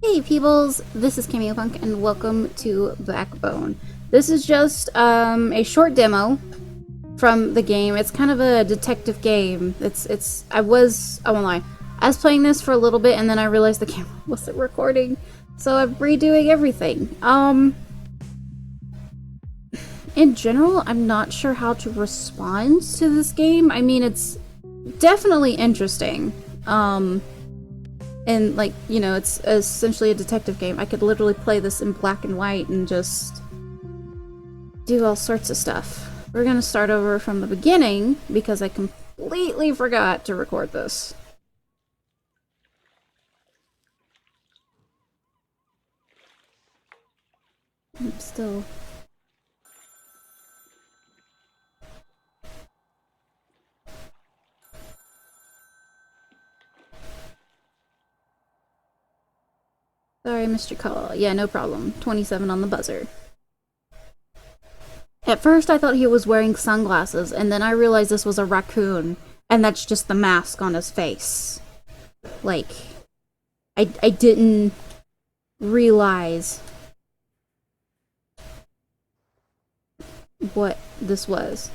Hey peoples, this is Cameo Punk and welcome to Backbone. This is just a short demo from the game. It's kind of a detective game. I won't lie. I was playing this for a little bit and then I realized the camera wasn't recording. So I'm redoing everything. In general, I'm not sure how to respond to this game. I mean, it's definitely interesting. And like, you know, it's essentially a detective game. I could literally play this in black and white and just do all sorts of stuff. We're gonna start over from the beginning because I completely forgot to record this. I'm still... Sorry, Mr. Call. Yeah, no problem. 27 on the buzzer. At first I thought he was wearing sunglasses, and then I realized this was a raccoon, and that's just the mask on his face. Like, I didn't realize what this was.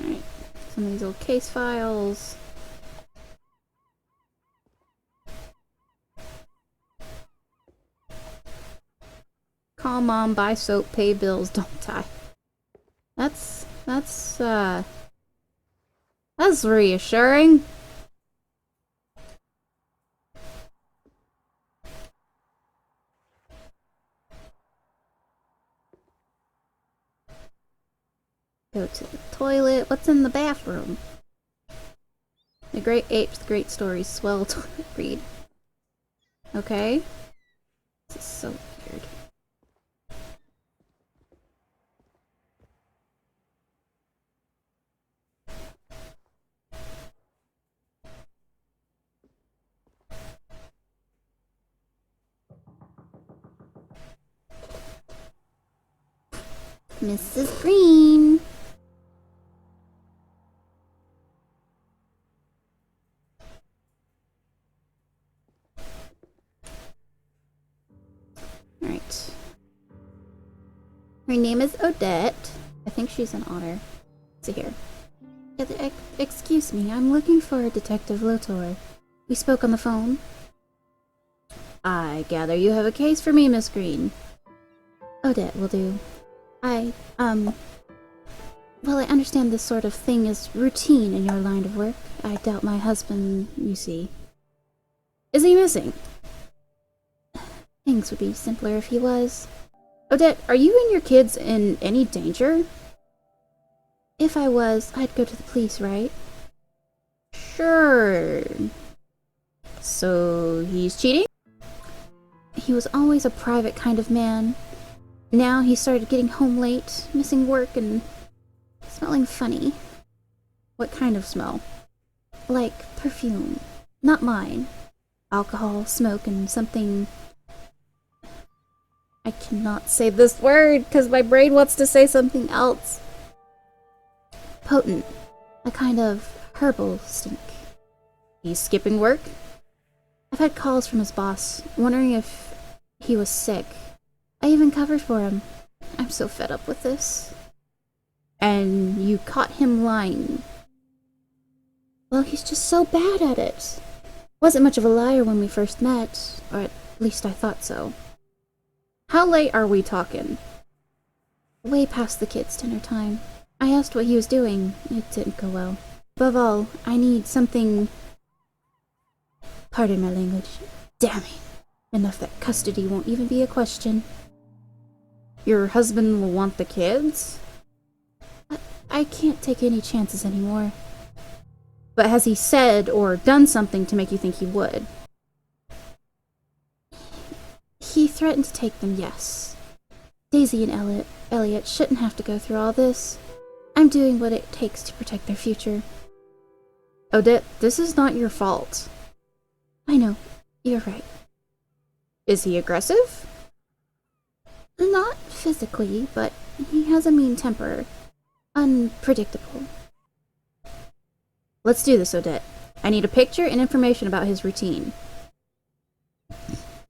Alright, some of these old case files. Call mom, buy soap, pay bills, don't die. That's reassuring. Go to the toilet. What's in the bathroom? The Great Apes, the Great Stories, swell toilet read. Okay. This is so weird. Mrs. Green. Alright. Her name is Odette. I think she's an otter. Let's see here. Excuse me, I'm looking for Detective Lotor. We spoke on the phone. I gather you have a case for me, Miss Green. Odette will do. Well, I understand this sort of thing is routine in your line of work. I doubt my husband, you see. Is he missing? Things would be simpler if he was. Odette, are you and your kids in any danger? If I was, I'd go to the police, right? Sure. So, he's cheating? He was always a private kind of man. Now he started getting home late, missing work, and smelling funny. What kind of smell? Like perfume. Not mine. Alcohol, smoke, and something... I cannot say this word because my brain wants to say something else. Potent. A kind of herbal stink. He's skipping work? I've had calls from his boss, wondering if he was sick. I even covered for him. I'm so fed up with this. And you caught him lying. Well, he's just so bad at it. Wasn't much of a liar when we first met, or at least I thought so. How late are we talking? Way past the kids' dinner time. I asked what he was doing. It didn't go well. Above all, I need something... Pardon my language. Damn it. Enough that custody won't even be a question. Your husband will want the kids? I can't take any chances anymore. But has he said or done something to make you think he would? He threatened to take them, yes. Daisy and Elliot shouldn't have to go through all this. I'm doing what it takes to protect their future. Odette, this is not your fault. I know. You're right. Is he aggressive? Not physically, but he has a mean temper. unpredictable. Let's do this, Odette. I need a picture and information about his routine.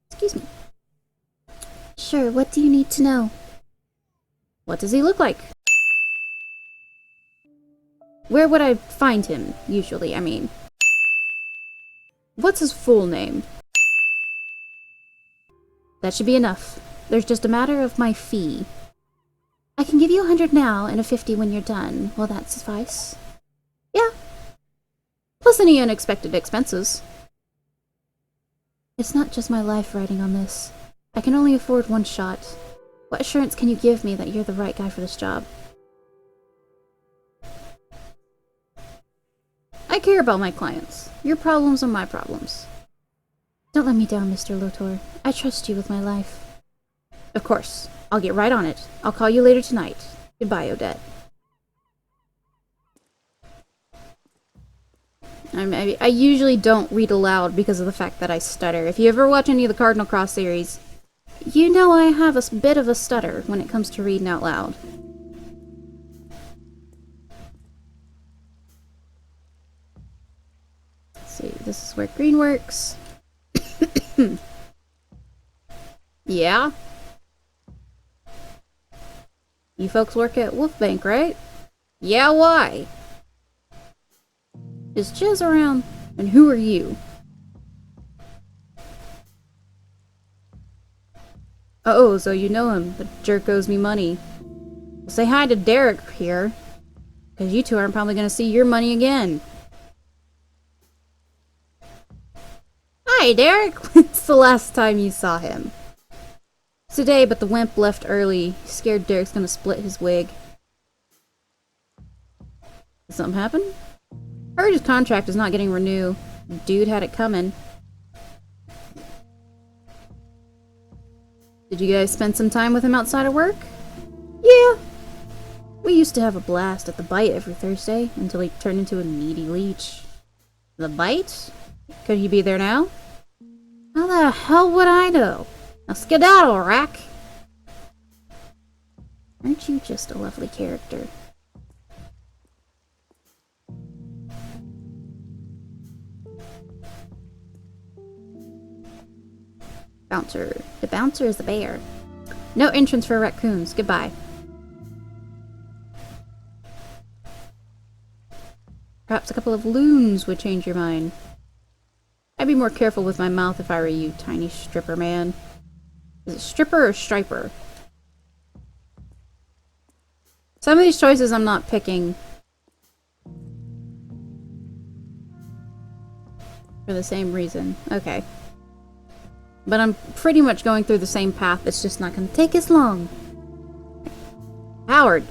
Excuse me. Sure, what do you need to know? What does he look like? Where would I find him, usually, I mean? What's his full name? That should be enough. There's just a matter of my fee. I can give you 100 now and a 50 when you're done. Will that suffice? Yeah. Plus any unexpected expenses. It's not just my life riding on this. I can only afford one shot. What assurance can you give me that you're the right guy for this job? I care about my clients. Your problems are my problems. Don't let me down, Mr. Lotor. I trust you with my life. Of course. I'll get right on it. I'll call you later tonight. Goodbye, Odette. I usually don't read aloud because of the fact that I stutter. If you ever watch any of the Cardinal Cross series, you know I have a bit of a stutter when it comes to reading out loud. Let's see, this is where green works. Yeah? You folks work at Wolf Bank, right? Yeah, why? Is Chiz around? And who are you? Oh, so you know him. The jerk owes me money. Well, say hi to Derek here. Because you two aren't probably going to see your money again. Hi, Derek! When's the last time you saw him? Today, but the wimp left early. He's scared Derek's going to split his wig. Did something happen? Heard his contract is not getting renewed. Dude had it coming. Did you guys spend some time with him outside of work? Yeah. We used to have a blast at the Bite every Thursday until he turned into a needy leech. The Bite? Could he be there now? How the hell would I know? Now skedaddle, Rack! Aren't you just a lovely character? Bouncer. The bouncer is a bear. No entrance for raccoons. Goodbye. Perhaps a couple of loons would change your mind. I'd be more careful with my mouth if I were you, tiny stripper man. Is it stripper or striper? Some of these choices I'm not picking for the same reason. Okay. But I'm pretty much going through the same path. It's just not going to take as long. Howard.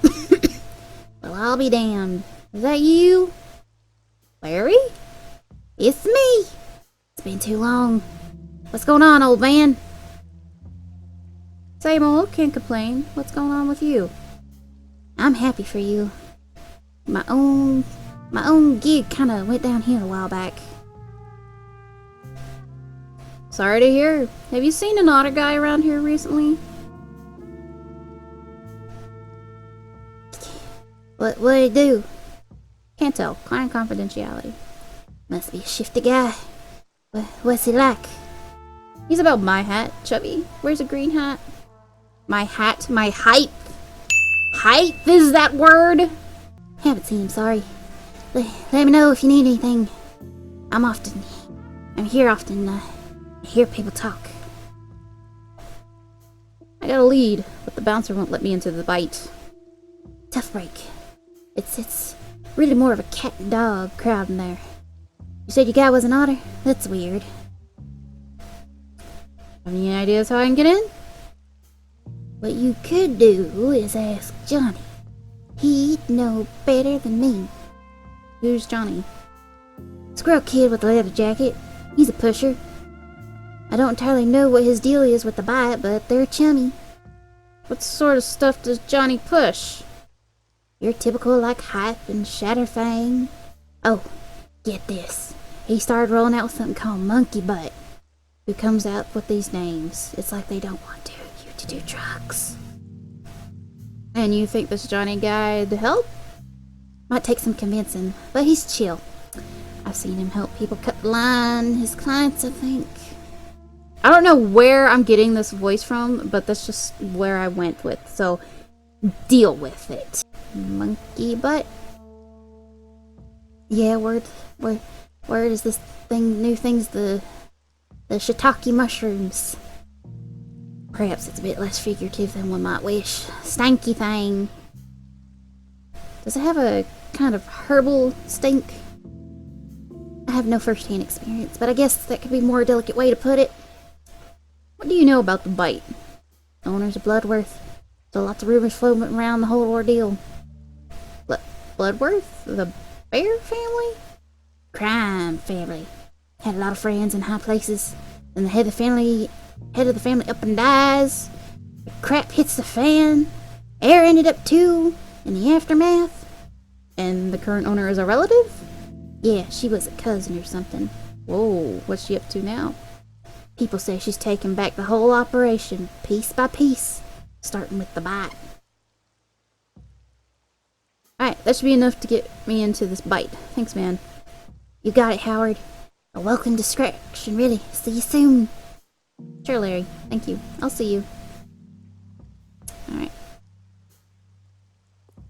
Well, I'll be damned. Is that you? Larry? It's me. It's been too long. What's going on, old man? Same old, can't complain. What's going on with you? I'm happy for you. My own gig kind of went downhill a while back. Sorry to hear. Have you seen an otter guy around here recently? What'd he do? Can't tell. Client confidentiality. Must be a shifty guy. What's he like? He's about my hat, chubby. Wears a green hat. My hat? My height? Height is that word? Haven't seen him, sorry. Let me know if you need anything. I'm here often. I hear people talk. I got a lead, but the bouncer won't let me into the Bite. Tough break. It's really more of a cat and dog crowd in there. You said your guy was an otter? That's weird. Have any ideas how I can get in? What you could do is ask Johnny. He'd know better than me. Who's Johnny? Squirrel kid with the leather jacket. He's a pusher. I don't entirely know what his deal is with the Bite, but they're chummy. What sort of stuff does Johnny push? Your typical, like, hype and Shatterfang. Oh, get this. He started rolling out with something called Monkey Butt. Who comes out with these names? It's like they don't want you to do drugs. And you think this Johnny guy to help? Might take some convincing, but he's chill. I've seen him help people cut the line, his clients, I think. I don't know where I'm getting this voice from, but that's just where I went with, so deal with it. Monkey butt. Yeah, word is this thing, new things, the shiitake mushrooms. Perhaps it's a bit less figurative than one might wish. Stanky thing. Does it have a kind of herbal stink? I have no first-hand experience, but I guess that could be a more delicate way to put it. What do you know about the bite? The owners of Bloodworth. So lots of rumors floating around the whole ordeal. Bloodworth? The bear family? Crime family. Had a lot of friends in high places. Then the head of the family up and dies. The crap hits the fan. Heir ended up too in the aftermath. And the current owner is a relative? Yeah, she was a cousin or something. Whoa, what's she up to now? People say she's taking back the whole operation, piece by piece, starting with the bite. Alright, that should be enough to get me into this bite. Thanks, man. You got it, Howard. A welcome distraction, really. See you soon. Sure, Larry. Thank you. I'll see you. Alright.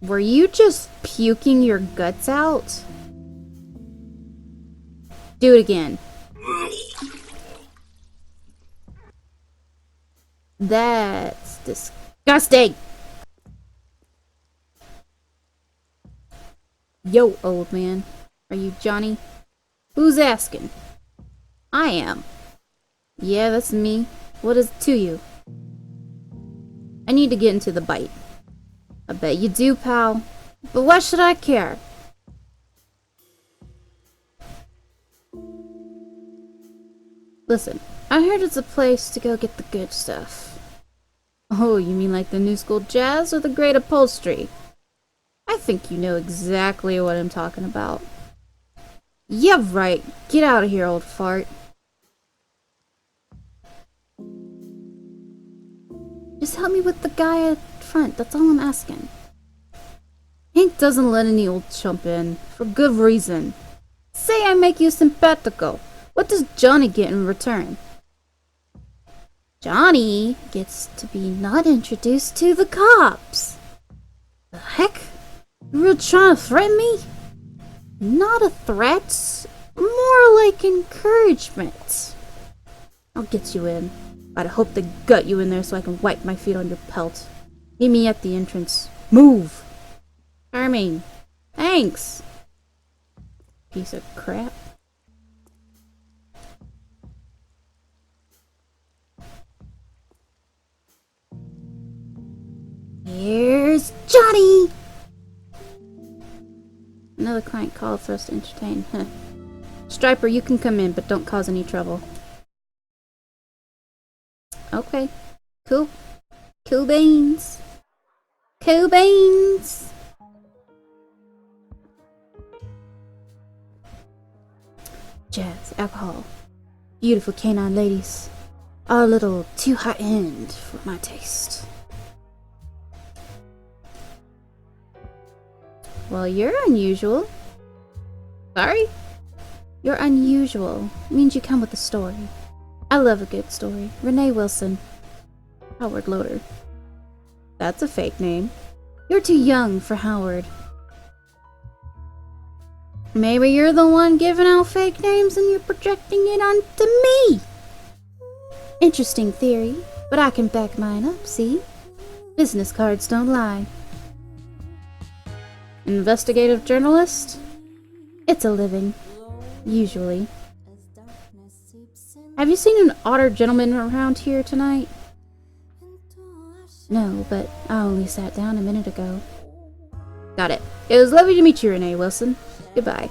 Were you just puking your guts out? Do it again. That's disgusting! Yo, old man. Are you Johnny? Who's asking? I am. Yeah, that's me. What is it to you? I need to get into the bite. I bet you do, pal. But why should I care? Listen, I heard it's a place to go get the good stuff. Oh, you mean like the new school jazz or the great upholstery? I think you know exactly what I'm talking about. Yeah, right. Get out of here, old fart. Just help me with the guy at front, that's all I'm asking. Hank doesn't let any old chump in, for good reason. Say I make you simpatico. What does Johnny get in return? Johnny gets to be not introduced to the cops. The heck? You really trying to threaten me? Not a threat, more like encouragement. I'll get you in, but I hope they gut you in there so I can wipe my feet on your pelt. Meet me at the entrance. Move! Charming. Thanks! Piece of crap. Here's Johnny! Another client called for us to entertain. Huh. Striper, you can come in, but don't cause any trouble. Okay. Cool. Cool beans. Cool beans! Jazz, alcohol. Beautiful canine ladies. A little too high-end for my taste. Well, you're unusual. Sorry? You're unusual. It means you come with a story. I love a good story. Renee Wilson. Howard Loader. That's a fake name. You're too young for Howard. Maybe you're the one giving out fake names and you're projecting it onto me. Interesting theory, but I can back mine up, see? Business cards don't lie. Investigative journalist? It's a living. Usually. Have you seen an otter gentleman around here tonight? No, but I only sat down a minute ago. Got it. It was lovely to meet you, Renee Wilson. Goodbye.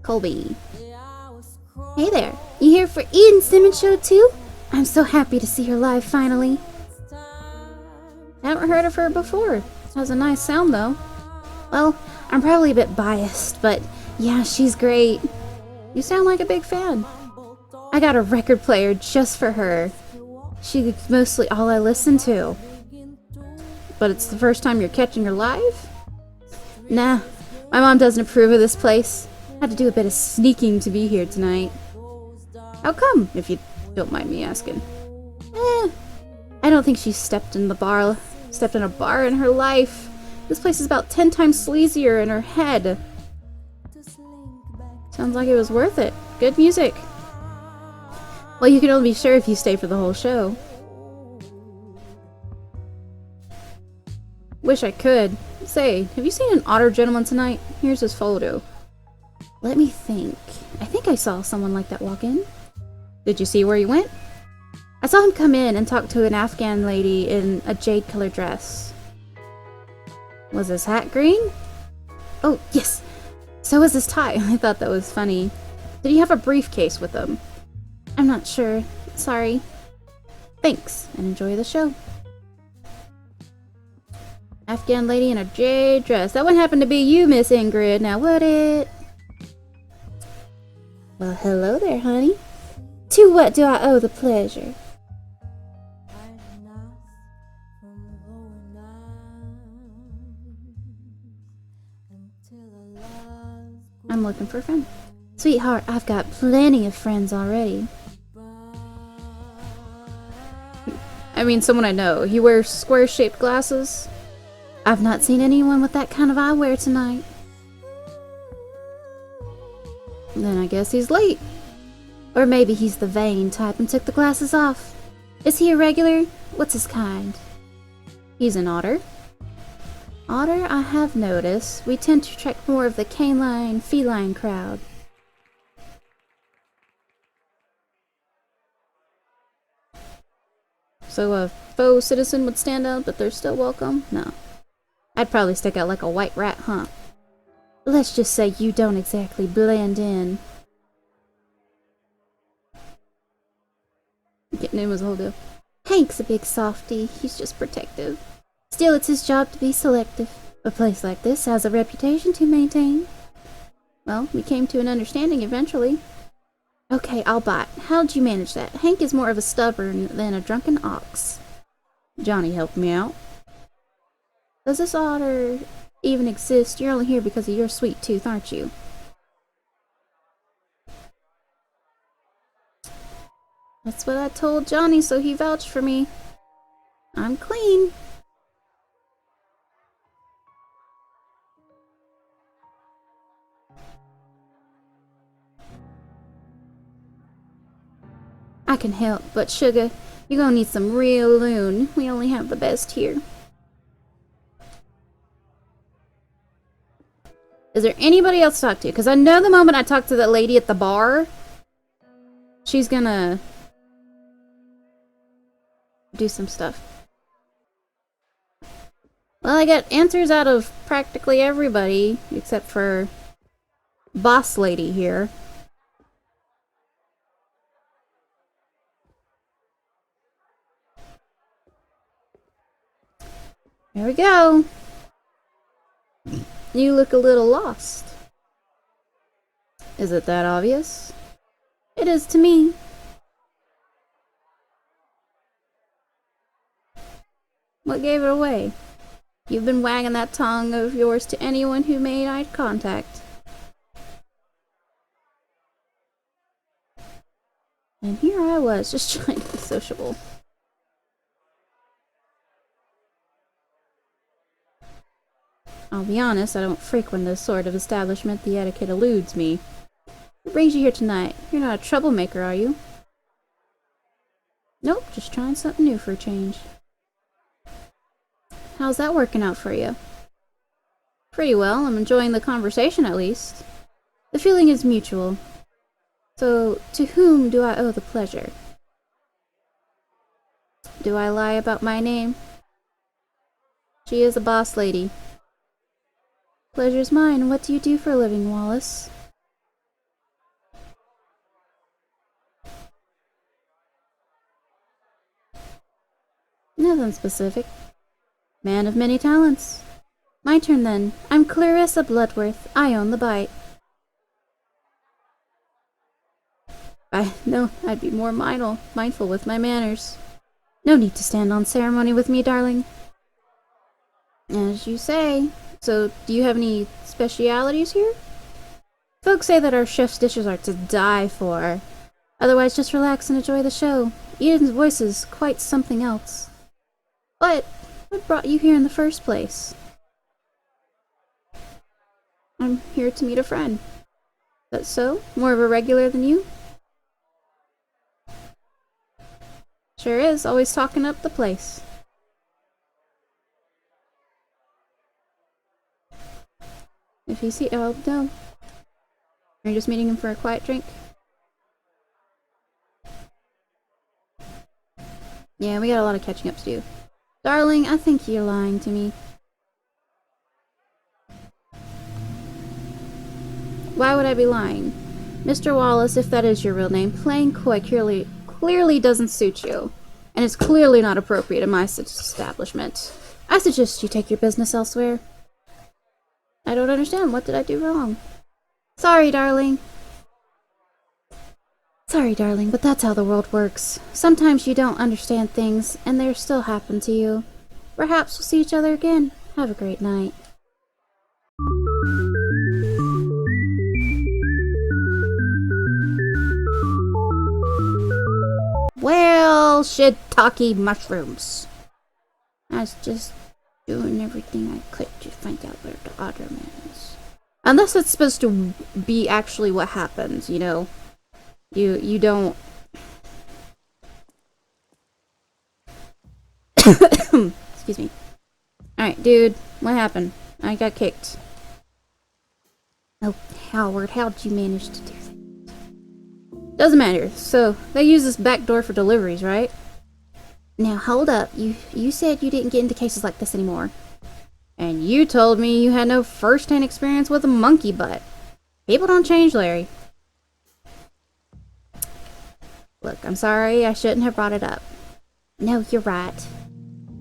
Colby. Hey there. You here for Ian Simmons' show too? I'm so happy to see her live finally. Haven't heard of her before. Has a nice sound though. Well, I'm probably a bit biased, but yeah, she's great. You sound like a big fan. I got a record player just for her. She's mostly all I listen to. But it's the first time you're catching her live? Nah, my mom doesn't approve of this place. Had to do a bit of sneaking to be here tonight. How come, if you don't mind me asking? I don't think she's stepped in a bar in her life. This place is about 10 times sleazier in her head. Sounds like it was worth it. Good music. Well, you can only be sure if you stay for the whole show. Wish I could. Say, have you seen an otter gentleman tonight? Here's his photo. Let me think. I think I saw someone like that walk in. Did you see where he went? I saw him come in and talk to an Afghan lady in a jade-colored dress. Was his hat green? Oh, yes! So was his tie. I thought that was funny. Did he have a briefcase with him? I'm not sure. Sorry. Thanks, and enjoy the show. Afghan lady in a jade dress. That one happened to be you, Miss Ingrid, now would it? Well, hello there, honey. To what do I owe the pleasure? I'm looking for a friend. Sweetheart, I've got plenty of friends already. I mean, someone I know. He wears square-shaped glasses. I've not seen anyone with that kind of eyewear tonight. Then I guess he's late. Or maybe he's the vain type and took the glasses off. Is he a regular? What's his kind? He's an otter. Otter, I have noticed. We tend to attract more of the canine, feline crowd. So a faux citizen would stand out, but they're still welcome? No. I'd probably stick out like a white rat, huh? Let's just say you don't exactly blend in. Getting in was a whole deal. Hank's a big softy. He's just protective. Still, it's his job to be selective. A place like this has a reputation to maintain. Well, we came to an understanding eventually. Okay, I'll buy it. How'd you manage that? Hank is more of a stubborn than a drunken ox. Johnny helped me out. Does this otter even exist? You're only here because of your sweet tooth, aren't you? That's what I told Johnny, so he vouched for me. I'm clean. I can help, but sugar, you're gonna need some real loon. We only have the best here. Is there anybody else to talk to? Because I know the moment I talk to that lady at the bar, she's gonna do some stuff. Well, I got answers out of practically everybody, except for boss lady here. There we go. You look a little lost. Is it that obvious? It is to me. What gave it away? You've been wagging that tongue of yours to anyone who made eye contact. And here I was, just trying to be sociable. I'll be honest, I don't frequent this sort of establishment. The etiquette eludes me. What brings you here tonight? You're not a troublemaker, are you? Nope, just trying something new for a change. How's that working out for you? Pretty well. I'm enjoying the conversation, at least. The feeling is mutual. So, to whom do I owe the pleasure? Do I lie about my name? She is a boss lady. Pleasure's mine. What do you do for a living, Wallace? Nothing specific. Man of many talents. My turn then. I'm Clarissa Bloodworth. I own the bite. I know I'd be more mindful with my manners. No need to stand on ceremony with me, darling. As you say. So, do you have any specialities here? Folks say that our chef's dishes are to die for. Otherwise, just relax and enjoy the show. Eden's voice is quite something else. But, what brought you here in the first place? I'm here to meet a friend. That so? More of a regular than you? Sure is, always talking up the place. If you see, oh no. Are you just meeting him for a quiet drink? Yeah, we got a lot of catching up to do. Darling, I think you're lying to me. Why would I be lying? Mr. Wallace, if that is your real name, playing coy clearly doesn't suit you. And it's clearly not appropriate in my establishment. I suggest you take your business elsewhere. I don't understand. What did I do wrong? Sorry, darling. Sorry, darling, but that's how the world works. Sometimes you don't understand things, and they still happen to you. Perhaps we'll see each other again. Have a great night. Well, shiitake mushrooms. I was just doing everything I could to find out where the other man is. Unless it's supposed to be actually what happens, you know. You don't... Excuse me. Alright, dude, what happened? I got kicked. Oh, Howard, how'd you manage to do that? Doesn't matter. So, they use this back door for deliveries, right? Now, hold up. You said you didn't get into cases like this anymore. And you told me you had no first-hand experience with a monkey butt. People don't change, Larry. Look, I'm sorry, I shouldn't have brought it up. No, you're right.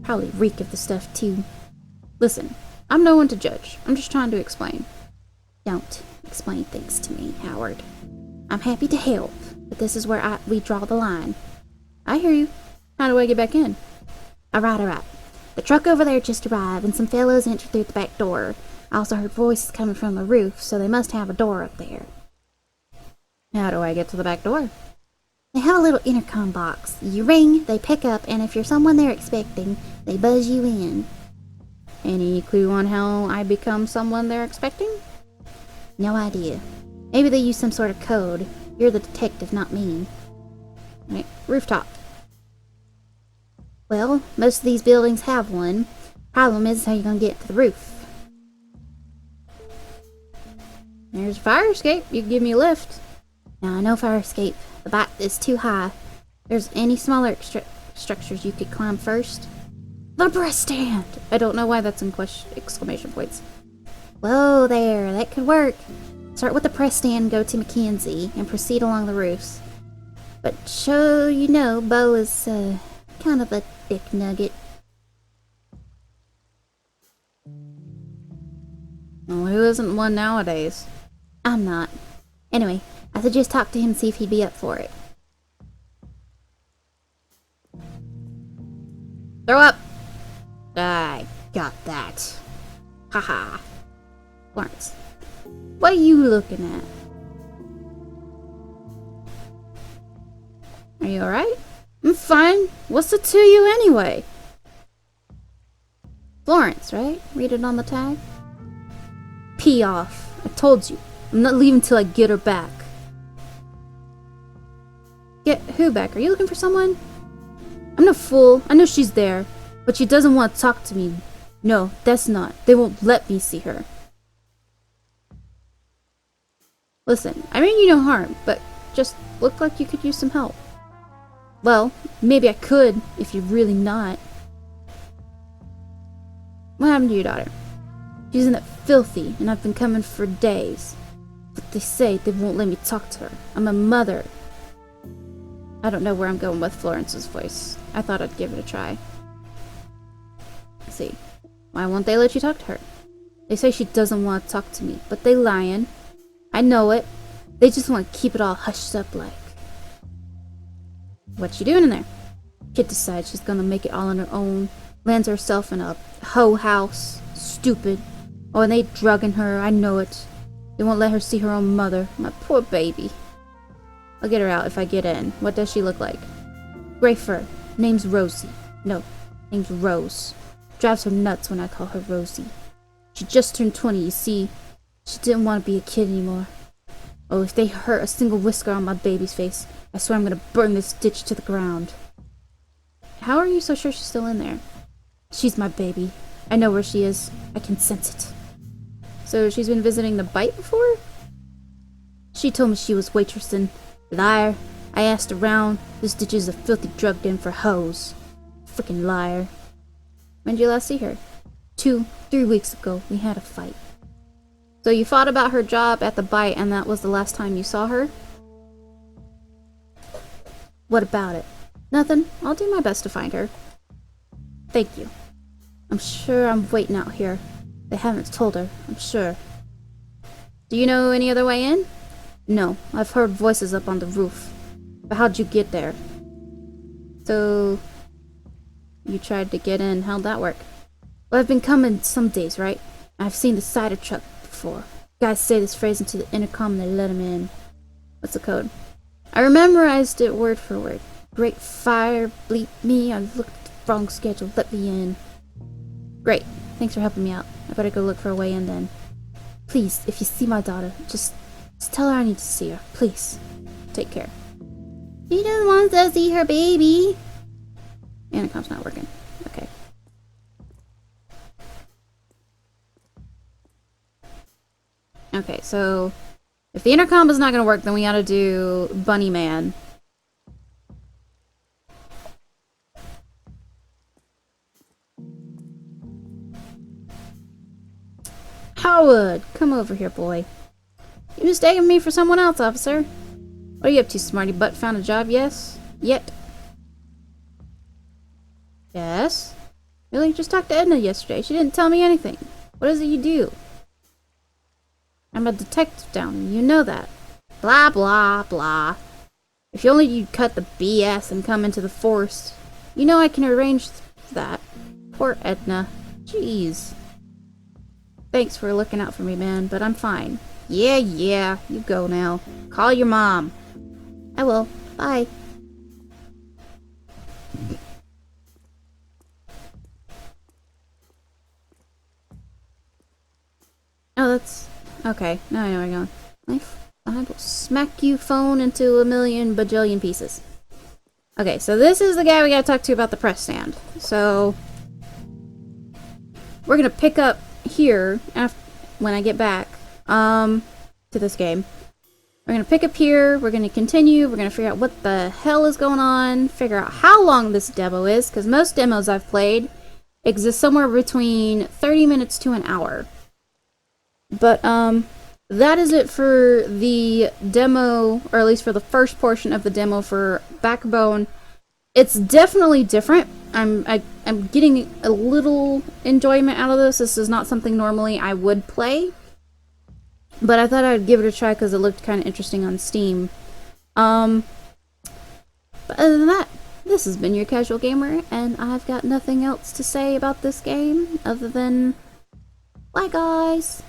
Probably reek of the stuff, too. Listen, I'm no one to judge. I'm just trying to explain. Don't explain things to me, Howard. I'm happy to help, but this is where we draw the line. I hear you. How do I get back in? Alright. The truck over there just arrived, and some fellows entered through the back door. I also heard voices coming from the roof, so they must have a door up there. How do I get to the back door? They have a little intercom box. You ring, they pick up, and if you're someone they're expecting, they buzz you in. Any clue on how I become someone they're expecting? No idea. Maybe they use some sort of code. You're the detective, not me. Right, rooftop. Well, most of these buildings have one. Problem is how you're gonna get to the roof. There's a fire escape. You can give me a lift. No, no fire escape. The bike is too high. There's any smaller structures you could climb first. The breast stand! I don't know why that's in exclamation points. Whoa there, that could work. Start with the press stand, go to Mackenzie, and proceed along the roofs. But so you know, Bo is kind of a dick nugget. Well, who isn't one nowadays? I'm not. Anyway, I suggest talk to him and see if he'd be up for it. Throw up! I got that. Haha. Lawrence, what are you looking at? Are you alright? I'm fine. What's it to you anyway? Florence, right? Read it on the tag. Pee off. I told you. I'm not leaving till I get her back. Get who back? Are you looking for someone? I'm no fool. I know she's there. But she doesn't want to talk to me. No, that's not. They won't let me see her. Listen, I mean you no harm, but just look like you could use some help. Well, maybe I could, if you're really not. What happened to your daughter? She's in that filthy, and I've been coming for days. But they say they won't let me talk to her. I'm a mother. I don't know where I'm going with Florence's voice. I thought I'd give it a try. Let's see. Why won't they let you talk to her? They say she doesn't want to talk to me, but they lying. I know it. They just want to keep it all hushed up like. What's she doing in there? Kid decides she's gonna make it all on her own. Lands herself in a hoe house. Stupid. Oh, and they drugging her, I know it. They won't let her see her own mother. My poor baby. I'll get her out if I get in. What does she look like? Gray fur. Name's Rosie. No, name's Rose. Drives her nuts when I call her Rosie. She just turned 20, you see. She didn't want to be a kid anymore. Oh, if they hurt a single whisker on my baby's face, I swear I'm gonna burn this ditch to the ground. How are you so sure she's still in there? She's my baby. I know where she is. I can sense it. So she's been visiting the bite before? She told me she was waitressing. Liar. I asked around. This ditch is a filthy drug den for hoes. Frickin' liar. When did you last see her? 2-3 weeks ago. We had a fight. So you fought about her job at the bite and that was the last time you saw her? What about it? Nothing. I'll do my best to find her. Thank you. I'm sure I'm waiting out here. They haven't told her, I'm sure. Do you know any other way in? No, I've heard voices up on the roof. But how'd you get there? So, you tried to get in. How'd that work? Well, I've been coming some days, right? I've seen the cider truck before. Guys say this phrase into the intercom and they let him in. What's the code? I memorized it word for word. Great fire, bleep me, I looked at the wrong schedule, let me in. Great, thanks for helping me out. I better go look for a way in then. Please, if you see my daughter, just tell her I need to see her, please. Take care. She just wants to see her baby. Intercom's not working. Okay. Okay, so if the intercom is not gonna work, then we gotta do Bunny Man. Howard, come over here, boy. You mistaken me for someone else, officer. What are you up to, smarty butt? Found a job, yes? Yet. Yes? Really? Just talked to Edna yesterday. She didn't tell me anything. What is it you do? I'm a detective down, you know that. Blah, blah, blah. If only you'd cut the BS and come into the force. You know I can arrange that. Poor Edna. Jeez. Thanks for looking out for me, man, but I'm fine. Yeah, you go now. Call your mom. I will. Bye. Oh, that's... Okay, now I know where I'm going. I will smack you phone into a million bajillion pieces. Okay, so this is the guy we gotta talk to about the press stand. So... we're gonna pick up here when I get back to this game. We're gonna pick up here, we're gonna continue, we're gonna figure out what the hell is going on, figure out how long this demo is, because most demos I've played exist somewhere between 30 minutes to an hour. But that is it for the demo, or at least for the first portion of the demo for Backbone. It's definitely different. I'm getting a little enjoyment out of this. This is not something normally I would play, but I thought I'd give it a try because it looked kind of interesting on Steam. But other than that, this has been your Casual Gamer, and I've got nothing else to say about this game other than bye, guys.